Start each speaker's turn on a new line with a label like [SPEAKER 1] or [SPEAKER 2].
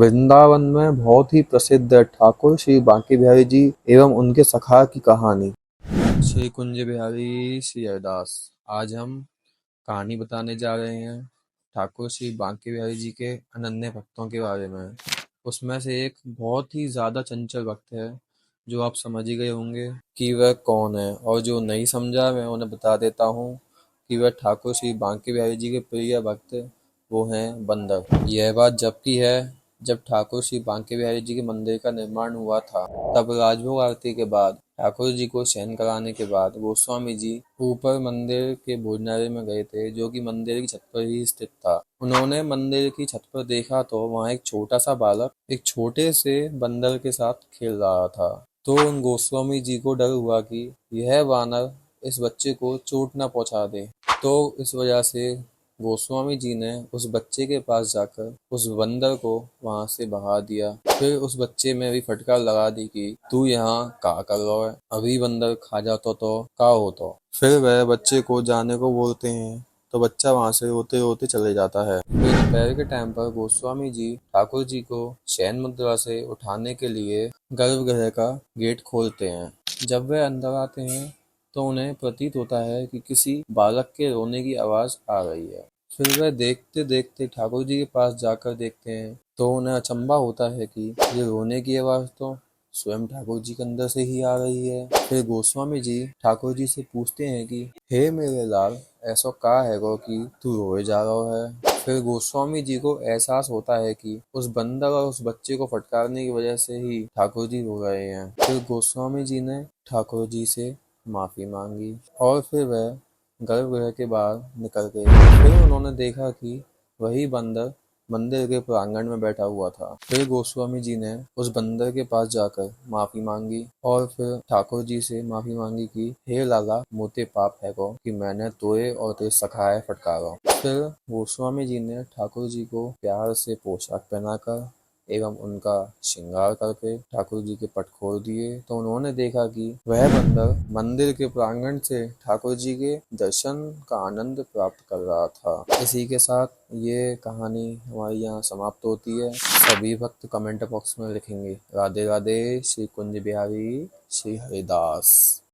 [SPEAKER 1] वृंदावन में बहुत ही प्रसिद्ध है ठाकुर श्री बांके बिहारी जी एवं उनके सखा की कहानी। श्री कुंज बिहारी श्री हरिदास। आज हम कहानी बताने जा रहे हैं ठाकुर श्री बांके बिहारी जी के अनन्य भक्तों के बारे में। उसमें से एक बहुत ही ज्यादा चंचल भक्त है जो आप समझ ही गए होंगे कि वह कौन है, और जो नहीं समझा मैं उन्हें बता देता हूँ कि वह ठाकुर श्री बांके बिहारी जी के प्रिय भक्त वो हैं बंदर। यह बात जब की है जब ठाकुर श्री बांके बिहारी जी के मंदिर का निर्माण हुआ था। तब राजभोग आरती के बाद ठाकुर जी को शयन कराने के बाद गोस्वामी जी ऊपर मंदिर के भोजनालय में गए थे, जो कि मंदिर की छत पर ही स्थित था। उन्होंने मंदिर की छत पर देखा तो वहां एक छोटा सा बालक एक छोटे से बंदर के साथ खेल रहा था। तो उन गोस्वामी जी को डर हुआ कि यह वानर इस बच्चे को चोट न पहुंचा दे। तो इस वजह से गोस्वामी जी ने उस बच्चे के पास जाकर उस बंदर को वहां से भगा दिया। फिर उस बच्चे में भी फटकार लगा दी कि तू यहाँ का कर रहा है, अभी बंदर खा जाता तो का होता। फिर वह बच्चे को जाने को बोलते हैं तो बच्चा वहां से रोते रोते चले जाता है। फिर दोपहर के टाइम पर गोस्वामी जी ठाकुर जी को शयन मुद्रा से उठाने के लिए गर्भगृह का गेट खोलते हैं। जब वे अंदर आते हैं तो उन्हें प्रतीत होता है कि किसी बालक के रोने की आवाज आ रही है। फिर वह देखते देखते ठाकुर जी के पास जाकर देखते हैं तो उन्हें अचंभा होता है कि ये रोने की आवाज तो स्वयं ठाकुर जी के अंदर से ही आ रही है। फिर गोस्वामी जी ठाकुर जी से पूछते हैं कि हे मेरे लाल, ऐसा का है गो कि तू रोए जा रहा है। फिर गोस्वामी जी को एहसास होता है कि उस बंदर और उस बच्चे को फटकारने की वजह से ही ठाकुर जी रो रहे हैं। फिर गोस्वामी जी ने ठाकुर जी से माफी मांगी और फिर वह गर्भगृह के बाहर निकल गए। फिर उन्होंने देखा कि वही बंदर मंदिर के प्रांगण में बैठा हुआ था। फिर गोस्वामी जी ने उस बंदर के पास जाकर माफी मांगी और फिर ठाकुर जी से माफी मांगी कि हे लाला, मोते पाप है को कि मैंने तोए और तेरे सखाए फटकारा। फिर गोस्वामी जी ने ठाकुर जी को प्यार से पोशाक पहनाकर एवं उनका श्रृंगार करके ठाकुर जी के पट खोल दिए तो उन्होंने देखा कि वह बंदर मंदिर के प्रांगण से ठाकुर जी के दर्शन का आनंद प्राप्त कर रहा था। इसी के साथ ये कहानी हमारी यहाँ समाप्त होती है। सभी भक्त कमेंट बॉक्स में लिखेंगे राधे राधे, श्री कुंज बिहारी श्री हरिदास।